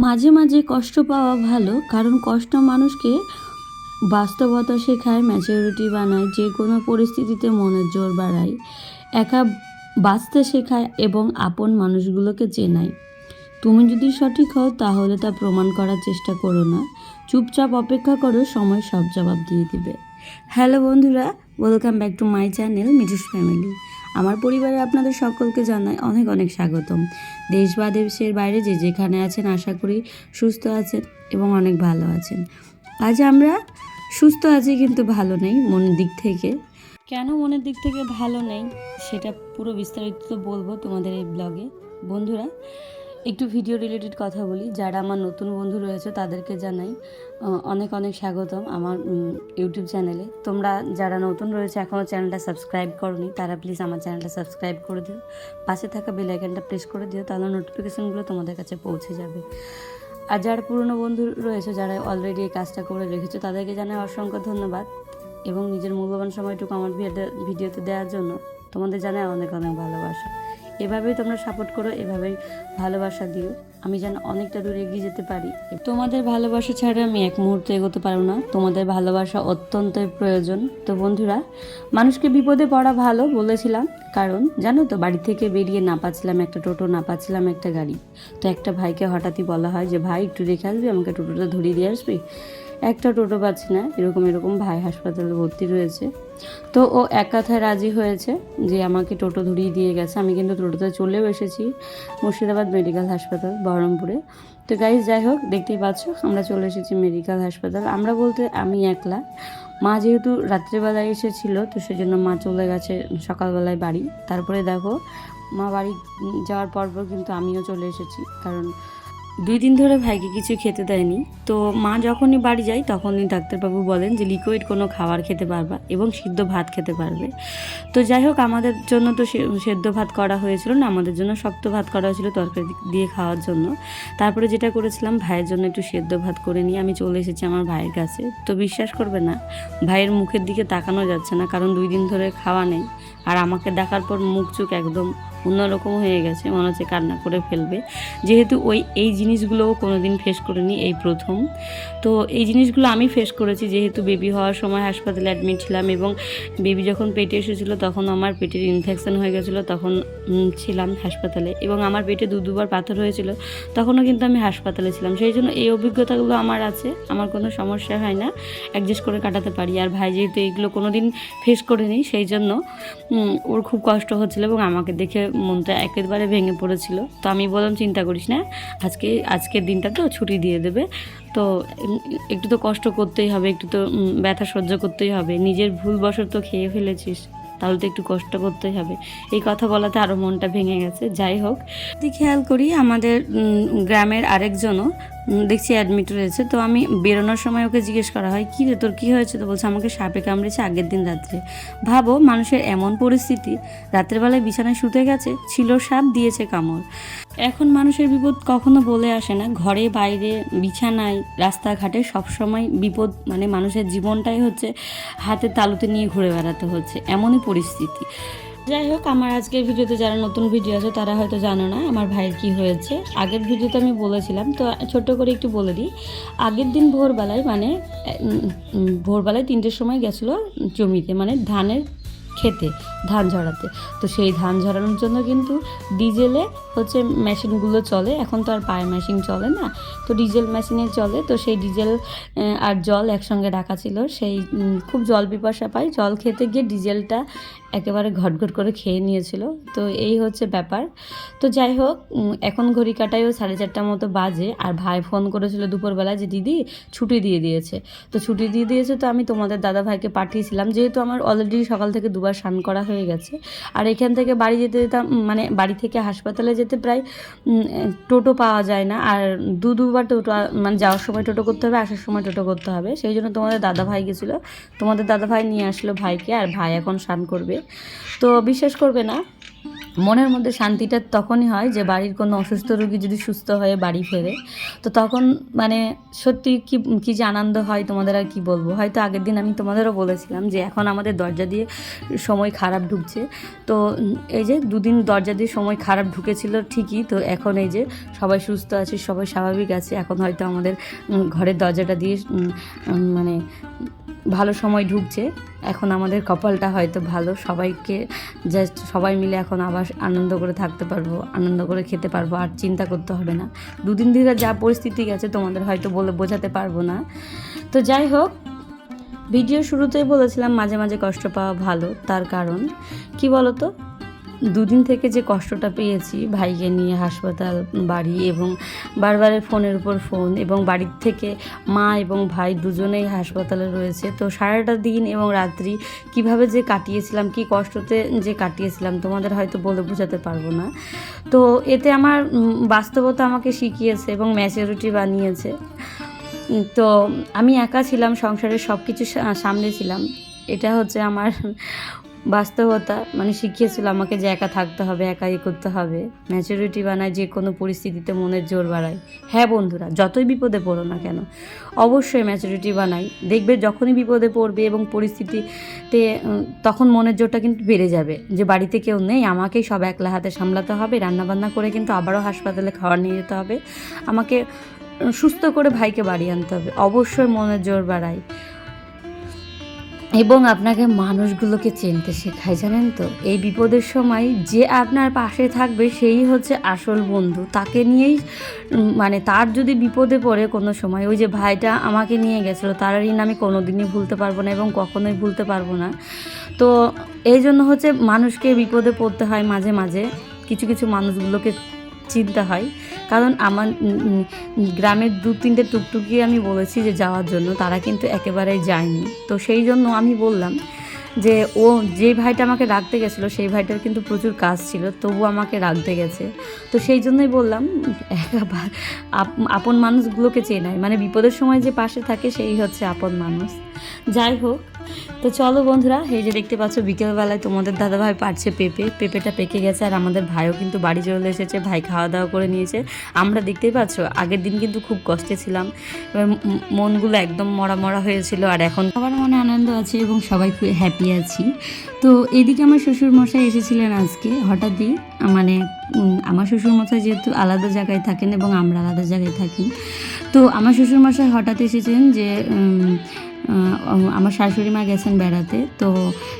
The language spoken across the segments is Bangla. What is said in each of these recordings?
মাঝে মাঝে কষ্ট পাওয়া ভালো, কারণ কষ্ট মানুষকে বাস্তবতা শেখায়, ম্যাচুরিটি বানায়, যে কোনো পরিস্থিতিতে মনের জোর বাড়ায়, একা বাঁচতে শেখায় এবং আপন মানুষগুলোকে চেনায়। তুমি যদি সঠিক হও তাহলে তা প্রমাণ করার চেষ্টা করো না, চুপচাপ অপেক্ষা করো, সময় সব জবাব দিয়ে দিবে। হ্যালো বন্ধুরা, welcome back to my channel Mithu's family. আমার পরিবারে আপনাদের সকলকে জানাই অনেক অনেক স্বাগতম। দেশ বা দেশের বাইরে যে যেখানে আছেন, আশা করি সুস্থ আছেন এবং অনেক ভালো আছেন। আজ আমরা সুস্থ আছি কিন্তু ভালো নেই মনের দিক থেকে। কেন মনের দিক থেকে ভালো নেই সেটা পুরো বিস্তারিত বলবো তোমাদের এই ব্লগে। বন্ধুরা, একটু ভিডিও রিলেটেড কথা বলি। যারা আমার নতুন বন্ধু রয়েছে তাদেরকে জানাই অনেক অনেক স্বাগতম আমার ইউটিউব চ্যানেলে। তোমরা যারা নতুন রয়েছে এখনও চ্যানেলটা সাবস্ক্রাইব করোনি, তারা প্লিজ আমার চ্যানেলটা সাবস্ক্রাইব করে দিও, পাশে থাকা বেল আইকনটা প্রেস করে দিও, তাহলে নোটিফিকেশনগুলো তোমাদের কাছে পৌঁছে যাবে। আর যারা পুরনো বন্ধু রয়েছে, যারা অলরেডি এই কাজটা করে রেখেছো, তাদেরকে জানাই অসংখ্য ধন্যবাদ এবং নিজের মূল্যবান সময়টুকু আমার ভিডিওতে দেওয়ার জন্য তোমাদের জানাই অনেক অনেক ভালোবাসা। এভাবেই তোমরা সাপোর্ট করো, এভাবেই ভালোবাসা দিও, আমি যেন অনেকটা দূরে এগিয়ে যেতে পারি। তোমাদের ভালোবাসা ছাড়া আমি এক মুহূর্তে এগোতে পারবো না, তোমাদের ভালোবাসা অত্যন্তই প্রয়োজন। তো বন্ধুরা, মানুষকে বিপদে পড়া ভালো বলেছিলাম, কারণ জানো তো, বাড়ি থেকে বেরিয়ে না পাচ্ছিলাম একটা টোটো, না পাচ্ছিলাম একটা গাড়ি। তো একটা ভাইকে হঠাৎই বলা হয় যে ভাই একটু রেখে আসবি, আমাকে টোটোটা ধরিয়ে দিয়ে আসবি। একটা টোটো পাচ্ছি না, এরকম ভাই হাসপাতালে ভর্তি রয়েছে। তো ও এক কথায় রাজি হয়েছে যে আমাকে টোটো ধরিয়ে দিয়ে গেছে। আমি কিন্তু টোটোতে চলেও এসেছি মুর্শিদাবাদ মেডিকেল হাসপাতাল বহরমপুরে। তো গাইজ, যাই হোক, দেখতেই পাচ্ছ আমরা চলে এসেছি মেডিকেল হাসপাতাল। আমরা বলতে আমি একলা, মা যেহেতু রাত্রেবেলায় এসেছিল তো সেজন্য মা চলে গেছে সকালবেলায় বাড়ি। তারপরে দেখো, মা বাড়ি যাওয়ার পর কিন্তু আমিও চলে এসেছি, কারণ 2 দিন ধরে ভাইকে কিছু খেতে দেয়নি। তো মা যখনই বাড়ি যায় তখনই ডাক্তারবাবু বলেন যে লিকুইড কোনো খাবার খেতে পারবা এবং সিদ্ধ ভাত খেতে পারবে। তো যাই হোক, আমাদের জন্য তো সেদ্ধ ভাত করা হয়েছিল না, আমাদের জন্য শক্ত ভাত করা হয়েছিল তরকারি দিয়ে খাওয়ার জন্য। তারপরে যেটা করেছিলাম, ভাইয়ের জন্য একটু সেদ্ধ ভাত করে নিয়ে আমি চলে এসেছি আমার ভাইয়ের কাছে। তো বিশ্বাস করবে না, ভাইয়ের মুখের দিকে তাকানো যাচ্ছে না, কারণ 2 দিন ধরে খাওয়া নেই। আর আমাকে দেখার পর মুখ চোখ একদম অন্যরকম হয়ে গেছে, মনে হচ্ছে কান্না করে ফেলবে, যেহেতু এই জিনিসগুলোও কোনো দিন ফেস করিনি, এই প্রথম। তো এই জিনিসগুলো আমি ফেস করেছি, যেহেতু বেবি হওয়ার সময় হাসপাতালে অ্যাডমিট ছিলাম এবং বেবি যখন পেটে এসেছিলো তখন আমার পেটের ইনফেকশন হয়ে গেছিলো, তখন ছিলাম হাসপাতালে, এবং আমার পেটে 2বার পাথর হয়েছিল, তখনও কিন্তু আমি হাসপাতালে ছিলাম। সেই জন্য এই অভিজ্ঞতাগুলো আমার আছে, আমার কোনো সমস্যা হয় না, অ্যাডজাস্ট করে কাটাতে পারি। আর ভাই যেহেতু এইগুলো কোনো দিন ফেস করেনি, সেই জন্য ওর খুব কষ্ট হচ্ছিলো এবং আমাকে দেখে মনটা একেবারে ভেঙে পড়েছিল। তো আমি বললাম চিন্তা করিস না, আজকের দিনটা তো ছুটি দিয়ে দেবে, তো একটু তো কষ্ট করতেই হবে, একটু তো ব্যথা সহ্য করতেই হবে, নিজের ভুলবশত খেয়ে ফেলেছিস, তাহলে তো একটু কষ্ট করতেই হবে। এই কথা বলাতে আরও মনটা ভেঙে গেছে। যাই হোক, খেয়াল করি আমাদের গ্রামের আরেকজনও দেখছি অ্যাডমিট রয়েছে। তো আমি বেরোনোর সময় ওকে জিজ্ঞেস করা হয়, কী রে তোর কী হয়েছে? তো বলছে আমাকে সাপে কামড়েছে আগের দিন রাত্রে। ভাবো, মানুষের এমন পরিস্থিতি, রাত্রেবেলায় বিছানায় শুতে গেছে, ছিল সাপ, দিয়েছে কামড়। এখন মানুষের বিপদ কখনো বলে আসে না, ঘরে বাইরে বিছানায় রাস্তাঘাটে সবসময় বিপদ, মানে মানুষের জীবনটাই হচ্ছে হাতের তালুতে নিয়ে ঘুরে বেড়াতে হচ্ছে, এমনই পরিস্থিতি। যাই হোক, আমার আজকের ভিডিওতে যারা নতুন ভিডিও আছে তারা হয়তো জানো না আমার ভাইয়ের কী হয়েছে। আগের ভিডিওতে আমি বলেছিলাম, তো ছোট্ট করে একটু বলে দিই। আগের দিন ভোরবেলায়, মানে ভোরবেলায় 3টের সময় গেছিলো জমিতে, মানে ধানের খেতে ধান ঝরাতে। তো সেই ধান ঝরানোর জন্য কিন্তু ডিজেলে হচ্ছে মেশিনগুলো চলে, এখন তো আর পায়ের মেশিন চলে না, তো ডিজেল মেশিনে চলে। তো সেই ডিজেল আর জল একসঙ্গে রাখা ছিল, সেই খুব জল পিপাসা পায়, জল খেতে গিয়ে ডিজেলটা একেবারে ঘটঘট করে খেয়ে নিয়েছিল। তো এই হচ্ছে ব্যাপার। তো যাই হোক, এখন ঘড়ি কাটায়ও 4:30টার মতো বাজে, আর ভাই ফোন করেছিল দুপুরবেলা যে দিদি ছুটি দিয়ে দিয়েছে। তো ছুটি দিয়ে দিয়েছে, তো আমি তোমাদের দাদা ভাইকে পাঠিয়েছিলাম, যেহেতু আমার অলরেডি সকাল থেকে 2বার স্নান করা হয়ে গেছে। আর এখান থেকে বাড়ি যেতাম, মানে বাড়ি থেকে হাসপাতালে যেতে প্রায় টোটো পাওয়া যায় না, আর দুবার টোটো, মানে যাওয়ার সময় টোটো করতে হবে, আসার সময় টোটো করতে হবে। সেই জন্য তোমাদের দাদা ভাই গেছিলো, তোমাদের দাদা ভাই নিয়ে আসলো ভাইকে, আর ভাই এখন স্নান করবে। তো বিশ্বাস করবে না, মনের মধ্যে শান্তিটা তখনই হয় যে বাড়ির কোনো অসুস্থ রোগী যদি সুস্থ হয়ে বাড়ি ফেরে, তো তখন মানে সত্যি কি যে আনন্দ হয় তোমাদের আর কি বলবো। হয়তো আগের দিন আমি তোমাদেরও বলেছিলাম যে এখন আমাদের দরজা দিয়ে সময় খারাপ ঢুকছে, তো এই যে দুদিন দরজা দিয়ে সময় খারাপ ঢুকেছিল ঠিকই, তো এখন এই যে সবাই সুস্থ আছে, সবাই স্বাভাবিক আছে। এখন হয়তো আমাদের ঘরের দরজাটা দিয়ে মানে ভালো সময় ঢুকছে। এখন আমাদের কপালটা হয়তো ভালো, সবাইকে জাস্ট সবাই মিলে এখন আবার আনন্দ করে থাকতে পারবো, আনন্দ করে খেতে পারবো, আর চিন্তা করতে হবে না। দুদিন ধরে যা পরিস্থিতি গেছে তোমাদের হয়তো বলে বোঝাতে পারবো না। তো যাই হোক, ভিডিও শুরুতেই বলেছিলাম মাঝে মাঝে কষ্ট পাওয়া ভালো, তার কারণ কি বলো তো, দুদিন থেকে যে কষ্টটা পেয়েছি ভাইকে নিয়ে হাসপাতাল, বাড়ি এবং বারবার ফোনের উপর ফোন, এবং বাড়ির থেকে মা এবং ভাই দুজনেই হাসপাতালে রয়েছে। তো সারাটা দিন এবং রাত্রি কিভাবে যে কাটিয়েছিলাম, কি কষ্টতে যে কাটিয়েছিলাম তোমাদের হয়তো বলে বোঝাতে পারবো না। তো এতে আমার বাস্তবতা আমাকে শিখিয়েছে এবং ম্যাচুরিটি বানিয়েছে। তো আমি একা ছিলাম, সংসারের সব কিছু সামলেছিলাম, এটা হচ্ছে আমার বাস্তবতা, মানে শিখিয়েছিল আমাকে যে একা থাকতে হবে, একাই করতে হবে। ম্যাচুরিটি বানায় যে কোনো পরিস্থিতিতে মনের জোর বাড়ায়। হ্যাঁ বন্ধুরা, যতই বিপদে পড়ো না কেন অবশ্যই ম্যাচুরিটি বানাই, দেখবে যখনই বিপদে পড়বে এবং পরিস্থিতিতে তখন মনের জোরটা কিন্তু বেড়ে যাবে, যে বাড়িতে কেউ নেই, আমাকেই সব একলা হাতে সামলাতে হবে, রান্নাবান্না করে কিন্তু আবারও হাসপাতালে খাবার নিয়ে যেতে হবে, আমাকে সুস্থ করে ভাইকে বাড়ি আনতে হবে। অবশ্যই মনের জোর বাড়ায় এবং আপনাকে মানুষগুলোকে চিনতে শেখায়, জানেন তো। এই বিপদের সময় যে আপনার পাশে থাকবে সেই হচ্ছে আসল বন্ধু, তাকে নিয়েই মানে তার যদি বিপদে পড়ে কোনো সময়, ওই যে ভাইটা আমাকে নিয়ে গেছিলো, তার ঋণ আমি কোনোদিনই ভুলতে পারবো না এবং কখনোই ভুলতে পারবো না। তো এই জন্য হচ্ছে মানুষকে বিপদে পড়তে হয় মাঝে মাঝে, কিছু কিছু মানুষগুলোকে চিন্তা হয়। কারণ আমার গ্রামের 2-3টে টুকটুকি আমি বলেছি যে যাওয়ার জন্য, তারা কিন্তু একেবারেই যায়নি। তো সেই জন্য আমি বললাম যে ও যে ভাইটা আমাকে রাখতে গেছিলো সেই ভাইটার কিন্তু প্রচুর কাজ ছিল, তবু আমাকে রাখতে গেছে। তো সেই জন্যই বললাম আপন মানুষগুলোকে চেনাই, মানে বিপদের সময় যে পাশে থাকে সেই হচ্ছে আপন মানুষ। যাই হোক, তো চলো বন্ধুরা, এই যে দেখতে পাচ্ছ বিকেলবেলায় তোমাদের দাদাভাই পারছে পেঁপেটা পেকে গেছে, আর আমাদের ভাইও কিন্তু বাড়ি চলে এসেছে, ভাই খাওয়া দাওয়া করে নিয়েছে। আমরা দেখতেই পাচ্ছ আগের দিন কিন্তু খুব কষ্টে ছিলাম, মনগুলো একদম মরা মরা হয়েছিল, আর এখন সবার মনে আনন্দ আছে এবং সবাই খুব হ্যাপি আছি। তো এদিকে আমার শ্বশুরমশাই এসেছিলেন আজকে হঠাৎই, মানে আমার শ্বশুরমশাই যেহেতু আলাদা জায়গায় থাকেন এবং আমরা আলাদা জায়গায় থাকি, তো আমার শ্বশুরমশাই হঠাৎ এসেছেন যে আমার শাশুড়ি মা গেছেন বেড়াতে, তো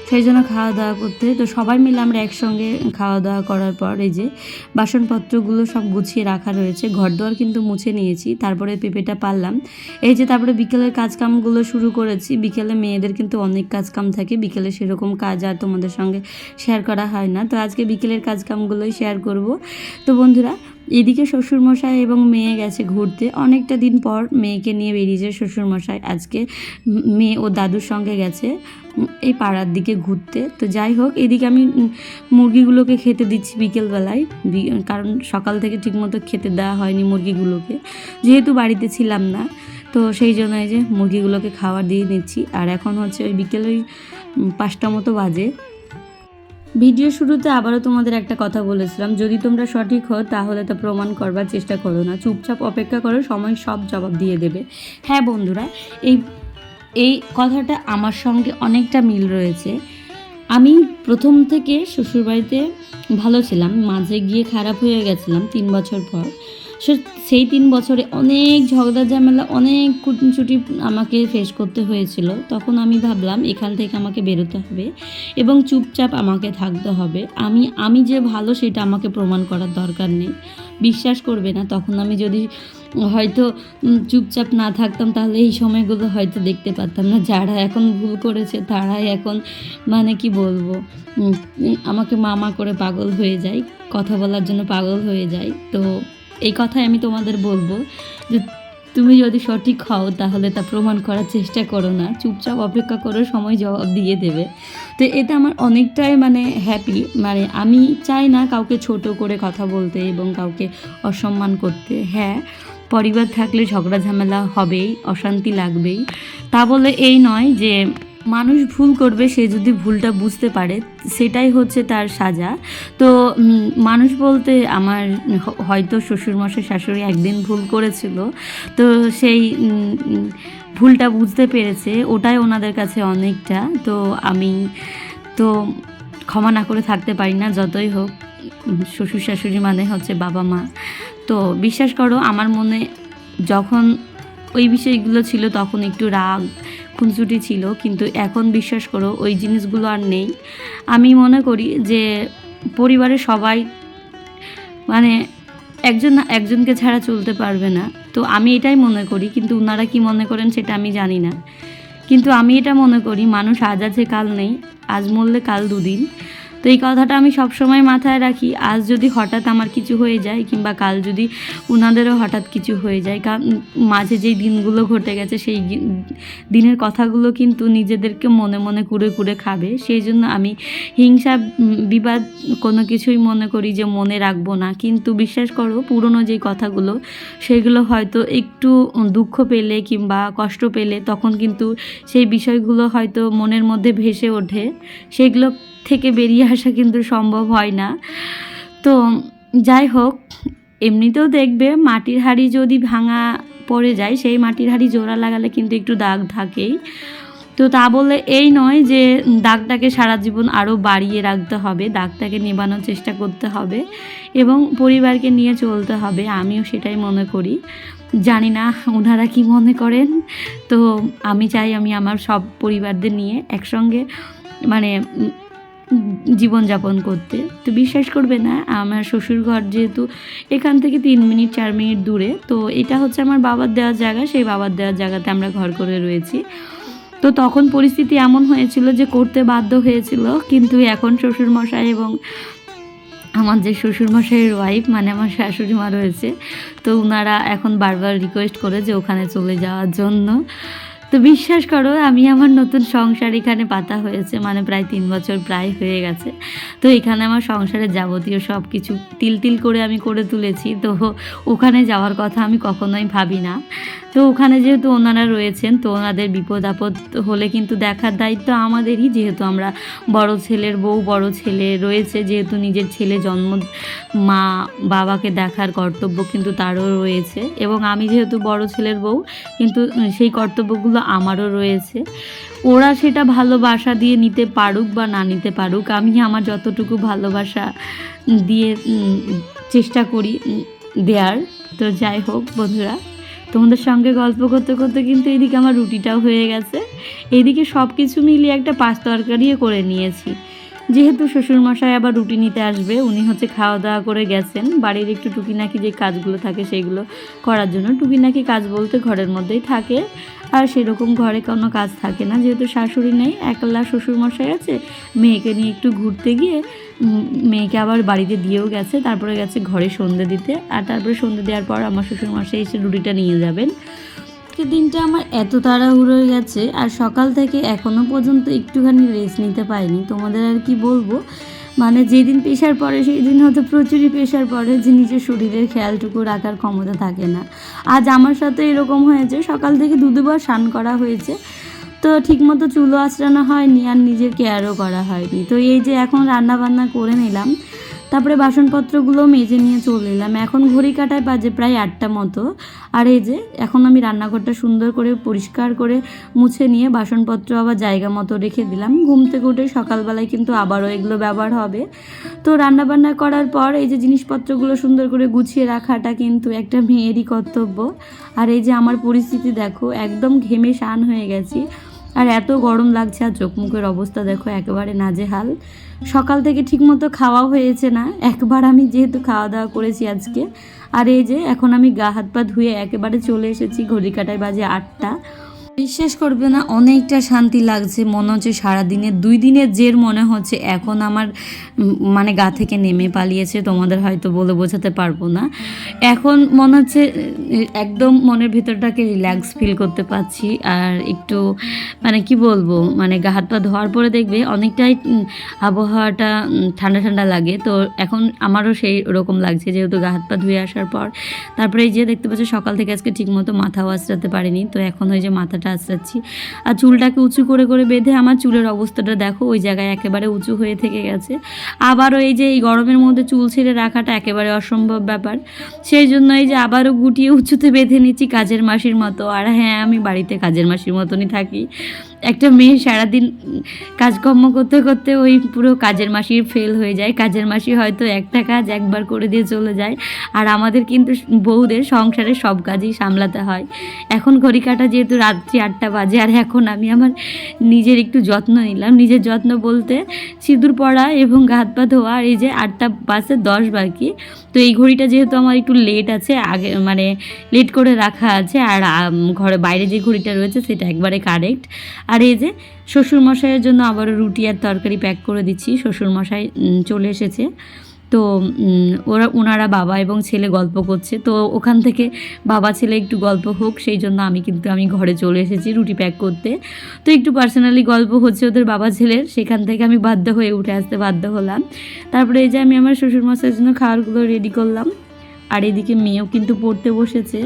সেই জন্য খাওয়া দাওয়া করতে। তো সবাই মিলে আমরা একসঙ্গে খাওয়া দাওয়া করার পর এই যে বাসনপত্রগুলো সব গুছিয়ে রাখা রয়েছে, ঘরদোয়ার কিন্তু মুছে নিয়েছি, তারপরে পেঁপেটা পারলাম। এই যে তারপরে বিকেলের কাজকামগুলো শুরু করেছি। বিকেলে মেয়েদের কিন্তু অনেক কাজকাম থাকে, বিকেলে সেরকম কাজ আর তোমাদের সঙ্গে শেয়ার করা হয় না, তো আজকে বিকেলের কাজকামগুলোই শেয়ার করব। তো বন্ধুরা, এদিকে শ্বশুরমশাই এবং মেয়ে গেছে ঘুরতে, অনেকটা দিন পর মেয়েকে নিয়ে বেরিয়েছে শ্বশুরমশাই। আজকে মেয়ে ও দাদুর সঙ্গে গেছে এই পাড়ার দিকে ঘুরতে। তো যাই হোক, এদিকে আমি মুরগিগুলোকে খেতে দিচ্ছি বিকেলবেলায়, কারণ সকাল থেকে ঠিকমতো খেতে দেওয়া হয়নি মুরগিগুলোকে, যেহেতু বাড়িতে ছিলাম না, তো সেই জন্য এই যে মুরগিগুলোকে খাবার দিয়ে নিচ্ছি। আর এখন হচ্ছে ওই বিকেল ওই 5টা মতো বাজে। ভিডিও শুরুতে আবারও তোমাদের একটা কথা বলেছিলাম, যদি তোমরা সঠিক হও তাহলে তা প্রমাণ করবার চেষ্টা করো না, চুপচাপ অপেক্ষা করো, সময় সব জবাব দিয়ে দেবে। হ্যাঁ বন্ধুরা, এই কথাটা আমার সঙ্গে অনেকটা মিল রয়েছে। আমি প্রথম থেকে শ্বশুরবাড়িতে ভালো ছিলাম, মাঝে গিয়ে খারাপ হয়ে গেছিলাম 3 বছর পর। সেই 3 বছরে অনেক ঝগড়া ঝামেলা, অনেক কুটুনচুটি আমাকে ফেস করতে হয়েছিল। তখন আমি ভাবলাম এখান থেকে আমাকে বেরোতে হবে এবং চুপচাপ আমাকে থাকতে হবে। আমি যে ভালো সেটা আমাকে প্রমাণ করার দরকার নেই। বিশ্বাস করবে না, তখন আমি যদি হয়তো চুপচাপ না থাকতাম তাহলে এই সময়গুলো হয়তো দেখতে পারতাম না। যারা এখন ভুল করেছে তারাই এখন মানে কি বলবো, আমাকে মামা করে পাগল হয়ে যায়, কথা বলার জন্য পাগল হয়ে যায়। তো এই কথাই আমি তোমাদের বলবো যে তুমি যদি সঠিক হও তাহলে তা প্রমাণ করার চেষ্টা করো না, চুপচাপ অপেক্ষা করো, সময় জবাব দিয়ে দেবে। তো এটা আমার অনেকটাই মানে হ্যাপি, মানে আমি চাই না কাউকে ছোট করে কথা বলতে এবং কাউকে অসম্মান করতে। হ্যাঁ, পরিবার থাকলে ঝগড়া ঝামেলা হবেই, অশান্তি লাগবেই, তা বলে এই নয় যে মানুষ ভুল করবে, সে যদি ভুলটা বুঝতে পারে সেটাই হচ্ছে তার সাজা। তো মানুষ বলতে আমার হয়তো শ্বশুরমশাই শাশুড়ি একদিন ভুল করেছিল, তো সেই ভুলটা বুঝতে পেরেছে, ওটাই ওনাদের কাছে অনেকটা। তো আমি তো ক্ষমা না করে থাকতে পারি না, যতই হোক শ্বশুর শাশুড়ি মানে হচ্ছে বাবা মা। তো বিশ্বাস করো আমার মনে যখন ওই বিষয়গুলো ছিল তখন একটু রাগ খুনসুটি ছিল, কিন্তু এখন বিশ্বাস করো ওই জিনিসগুলো আর নেই। আমি মনে করি যে পরিবারের সবাই মানে একজন না একজনকে ছাড়া চলতে পারবে না। তো আমি এটাই মনে করি, কিন্তু ওনারা কি মনে করেন সেটা আমি জানি না। কিন্তু আমি এটা মনে করি মানুষ আজ আছে কাল নেই, আজ মরলে কাল দুদিন। তো এই কথাটা আমি সবসময় মাথায় রাখি। আজ যদি হঠাৎ আমার কিছু হয়ে যায় কিংবা কাল যদি ওনাদেরও হঠাৎ কিছু হয়ে যায়, কারণ মাঝে যেই দিনগুলো ঘটে গেছে সেই দিনের কথাগুলো কিন্তু নিজেদেরকে মনে মনে কুরে কুরে খাবে। সেই জন্য আমি হিংসা বিবাদ কোনো কিছুই মনে করি যে মনে রাখবো না। কিন্তু বিশ্বাস করো পুরনো যেই কথাগুলো সেগুলো হয়তো একটু দুঃখ পেলে কিংবা কষ্ট পেলে তখন কিন্তু সেই বিষয়গুলো হয়তো মনের মধ্যে ভেসে ওঠে, সেগুলো থেকে বেরিয়ে আসা কিন্তু সম্ভব হয় না। তো যাই হোক, এমনিতেও দেখবে মাটির হাঁড়ি যদি ভাঙা পড়ে যায় সেই মাটির হাঁড়ি জোড়া লাগালে কিন্তু একটু দাগ থাকেই। তো তা বলে এই নয় যে দাগটাকে সারা জীবন আরও বাড়িয়ে রাখতে হবে, দাগটাকে নেবানোর চেষ্টা করতে হবে এবং পরিবারকে নিয়ে চলতে হবে। আমিও সেটাই মনে করি, জানি না ওনারা কি মনে করেন। তো আমি চাই আমি আমার সব পরিবারদের নিয়ে একসঙ্গে মানে জীবনযাপন করতে। তো বিশ্বাস করবে না, আমার শ্বশুর ঘর যেহেতু এখান থেকে 3 মিনিট 4 মিনিট দূরে, তো এটা হচ্ছে আমার বাবার দেওয়ার জায়গা, সেই বাবার দেওয়ার জায়গাতে আমরা ঘর করে রয়েছি। তো তখন পরিস্থিতি এমন হয়েছিল যে করতে বাধ্য হয়েছিল, কিন্তু এখন শ্বশুরমশাই এবং আমার যে শ্বশুরমশাইয়ের ওয়াইফ মানে আমার শাশুড়ি মা রয়েছে, তো ওনারা এখন বারবার রিকোয়েস্ট করে যে ওখানে চলে যাওয়ার জন্য। তো বিশ্বাস করো আমি আমার নতুন সংসার এখানে পাতা হয়েছে, মানে প্রায় 3 বছর প্রায় হয়ে গেছে। তো এখানে আমার সংসারের যাবতীয় সব কিছু তিল তিল করে আমি করে তুলেছি। তো ওখানে যাওয়ার কথা আমি কখনোই ভাবি না। তো ওখানে যেহেতু ওনারা রয়েছেন, তো ওনাদের বিপদ আপদ হলে কিন্তু দেখার দায়িত্ব আমাদেরই, যেহেতু আমরা বড় ছেলের বউ, বড় ছেলে রয়েছে যেহেতু, নিজের ছেলে জন্ম মা বাবাকে দেখার কর্তব্য কিন্তু তারও রয়েছে, এবং আমি যেহেতু বড় ছেলের বউ কিন্তু সেই কর্তব্যগুলো আমারও রয়েছে। ওরা সেটা ভালোবাসা দিয়ে নিতে পারুক বা না নিতে পারুক, আমি আমার যতটুকু ভালোবাসা দিয়ে চেষ্টা করি দেওয়ার। তো যাই হোক বন্ধুরা, তোমাদের সঙ্গে গল্প করতে করতে কিন্তু এইদিকে আমার রুটিটাও হয়ে গেছে। এইদিকে সব কিছু মিলিয়ে একটা 5 তরকারিও করে নিয়েছি। যেহেতু শ্বশুরমশাই আবার রুটি নিতে আসবে, উনি হচ্ছে খাওয়া দাওয়া করে গেছেন, বাড়ির একটু টুকিনাকি যে কাজগুলো থাকে সেইগুলো করার জন্য। টুকিনাকি কাজ বলতে ঘরের মধ্যেই থাকে, আর সেরকম ঘরে কোনো কাজ থাকে না, যেহেতু শাশুড়ি নেই, একলা শ্বশুরমশাই আছে। মেয়েকে নিয়ে একটু ঘুরতে গিয়ে মেয়েকে আবার বাড়িতে দিয়েও গেছে, তারপরে গেছে ঘরে সন্ধে দিতে, আর তারপরে সন্ধে দেওয়ার পর আমার শ্বশুরমশাই এসে রুটিটা নিয়ে যাবেন। দিনটা আমার এত তাড়াহুড়ো হয়ে গেছে, আর সকাল থেকে এখনও পর্যন্ত একটুখানি রেস্ট নিতে পারিনি। তোমাদের আর কি বলবো, মানে যেদিন প্রেশার পড়ে সেই দিন হয়তো প্রচুরই প্রেশার পড়ে যে নিজের শরীরের খেয়ালটুকু রাখার ক্ষমতা থাকে না। আজ আমার সাথে এরকম হয়েছে, সকাল থেকে দুবার স্নান করা হয়েছে, তো ঠিকমতো চুলও আঁচড়ানো হয়নি আর নিজের কেয়ারও করা হয়নি। তো এই যে এখন রান্না বান্না করে নিলাম, তারপরে বাসনপত্রগুলো মেজে নিয়ে চলে এলাম। এখন ঘড়ি কাটায় বাজে প্রায় 8টা মতো। আর এই যে এখন আমি রান্নাঘরটা সুন্দর করে পরিষ্কার করে মুছে নিয়ে বাসনপত্র আবার জায়গা মতো রেখে দিলাম। ঘুম থেকে উঠে সকালবেলায় কিন্তু আবারও এগুলো ব্যবহার হবে। তো রান্নাবান্না করার পর এই যে জিনিসপত্রগুলো সুন্দর করে গুছিয়ে রাখাটা কিন্তু একটা মেয়েরই কর্তব্য। আর এই যে আমার পরিস্থিতি দেখো, একদম ঘেমে স্নান হয়ে গেছি, আর এত গরম লাগছে, আর চোখ মুখের অবস্থা দেখো একেবারে নাজেহাল। সকাল থেকে ঠিকমতো খাওয়াও হয়েছে না, একবার আমি যেহেতু খাওয়া দাওয়া করেছি আজকে। আর এই যে এখন আমি গা হাত পা ধুয়ে একেবারে চলে এসেছি, ঘড়ি কাটায় বাজে 8টা। বিশ্বাস করবে না, অনেকটা শান্তি লাগছে, মনে হচ্ছে সারাদিনের 2 দিনের জের মনে হচ্ছে এখন আমার মানে গা থেকে নেমে পালিয়েছে। তোমাদের হয়তো বলে বোঝাতে পারবো না, এখন মনে হচ্ছে একদম মনের ভেতরটাকে রিল্যাক্স ফিল করতে পারছি। আর একটু মানে কি বলবো, মানে গা হাত পা ধোয়ার পরে দেখবে অনেকটাই আবহাওয়াটা ঠান্ডা ঠান্ডা লাগে। তো এখন আমারও সেই রকম লাগছে, যেহেতু গা হাত পা ধুয়ে আসার পর। তারপরে এই যে দেখতে পাচ্ছি সকাল থেকে আজকে ঠিকমতো মাথাও আঁচড়াতে পারিনি, তো এখন ওই যে মাথাটা চুলটা আঁচড়াচ্ছি। আর চুলটাকে উঁচু করে করে বেঁধে আমার চুলের অবস্থাটা দেখো, ওই জায়গায় একেবারে উঁচু হয়ে থেকে গেছে। আবারও এই যে এই গরমের মধ্যে চুল ছেড়ে রাখাটা একেবারে অসম্ভব ব্যাপার, সেই জন্য এই যে আবারও গুটিয়ে উঁচুতে বেঁধে নিচ্ছি কাজের মাসির মতো। আর হ্যাঁ, আমি বাড়িতে কাজের মাসির মতনই থাকি। একটা মেয়ে সারাদিন কাজকর্ম করতে করতে ওই পুরো কাজের মাসির ফেল হয়ে যায়। কাজের মাসি হয়তো একটা কাজ একবার করে দিয়ে চলে যায়, আর আমাদের কিন্তু বউদের সংসারের সব কাজই সামলাতে হয়। এখন ঘড়ি কাটা যেহেতু রাত্রি 8টা বাজে, আর এখন আমি আমার নিজের একটু যত্ন নিলাম। নিজের যত্ন বলতে সিঁদুর পরা এবং গা হাত পা ধোয়া। আর এই যে 8টা বাজে 10 বাকি, তো এই ঘড়িটা যেহেতু আমার একটু লেট আছে, আগে মানে লেট করে রাখা আছে, আর ঘরে বাইরে যে ঘড়িটা রয়েছে সেটা একবারে কারেক্ট। আর এই যে শ্বশুরমশাইয়ের জন্য আবারও রুটি আর তরকারি প্যাক করে দিচ্ছি। শ্বশুরমশাই চলে এসেছে, তো ওনারা বাবা এবং ছেলে গল্প করছে, তো ওখান থেকে বাবা ছেলে একটু গল্প হোক সেই জন্য আমি ঘরে চলে এসেছি রুটি প্যাক করতে। তো একটু পার্সোনালি গল্প হচ্ছে ওদের বাবা ছেলের, সেখান থেকে আমি বাধ্য হয়ে উঠে আসতে বাধ্য হলাম। তারপরে এই যে আমি আমার শ্বশুরমশাইয়ের জন্য খাবারগুলো রেডি করলাম। আর এদিকে মেয়েও কিন্তু পড়তে বসেছে,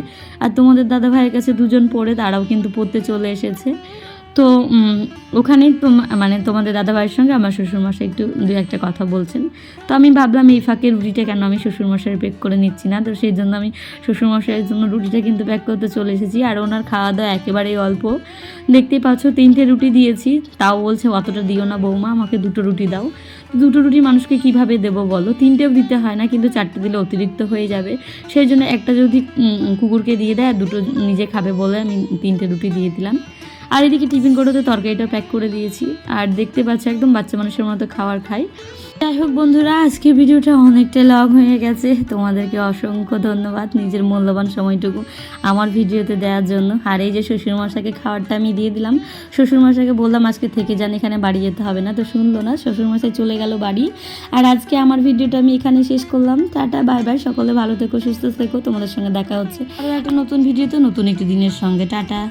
আর তোমাদের দাদা ভাইয়ের কাছে দুজন পড়ে, তারাও কিন্তু পড়তে চলে এসেছে। তো ওখানেই মানে তোমাদের দাদাভাইয়ের সঙ্গে আমার শ্বশুরমশাই একটু দু একটা কথা বলছেন। তো আমি ভাবলাম এই ফাঁকে রুটিটা কেন আমি শ্বশুরমশাইয়ের প্যাক করে নিচ্ছি না, তো সেই জন্য আমি শ্বশুরমশাইয়ের জন্য রুটিটা কিন্তু প্যাক করতে চলে এসেছি। আর ওনার খাওয়া দাওয়া একেবারেই অল্প, দেখতেই পাচ্ছ 3টে রুটি দিয়েছি, তাও বলছে অতটা দিও না বৌমা, আমাকে 2টো রুটি দাও। 2টো রুটি মানুষকে কিভাবে দেবো বলো, 3টেও দিতে হয় না, কিন্তু 4টে দিলে অতিরিক্ত হয়ে যাবে। সেই জন্য একটা যদি কুকুরকে দিয়ে দেয় আর 2টো নিজে খাবে বলে আমি 3টে রুটি দিয়ে দিলাম। আর এদিকে টিফিন করেতে তরকারিটা প্যাক করে দিয়েছি, আর দেখতে পাচ্ছি একদম বাচ্চা মানুষের মতো খাবার খাই। যাই হোক বন্ধুরা, আজকে ভিডিওটা অনেকটা লং হয়ে গেছে, তোমাদেরকে অসংখ্য ধন্যবাদ নিজের মূল্যবান সময়টুকু আমার ভিডিওতে দেওয়ার জন্য। আর এই যে শ্বশুরমশাইকে খাবারটা আমি দিয়ে দিলাম, শ্বশুরমশাইকে বললাম আজকে থেকে যান, এখানে বাড়ি যেতে হবে না, তো শুনলো না, শ্বশুরমশাই চলে গেল বাড়ি। আর আজকে আমার ভিডিওটা আমি এখানে শেষ করলাম। টাটা, বাই বাই, সকলে ভালো থেকো, সুস্থ থেকো, তোমাদের সঙ্গে দেখা হচ্ছে আর একটা নতুন ভিডিওতে নতুন একটি দিনের সঙ্গে। টাটা।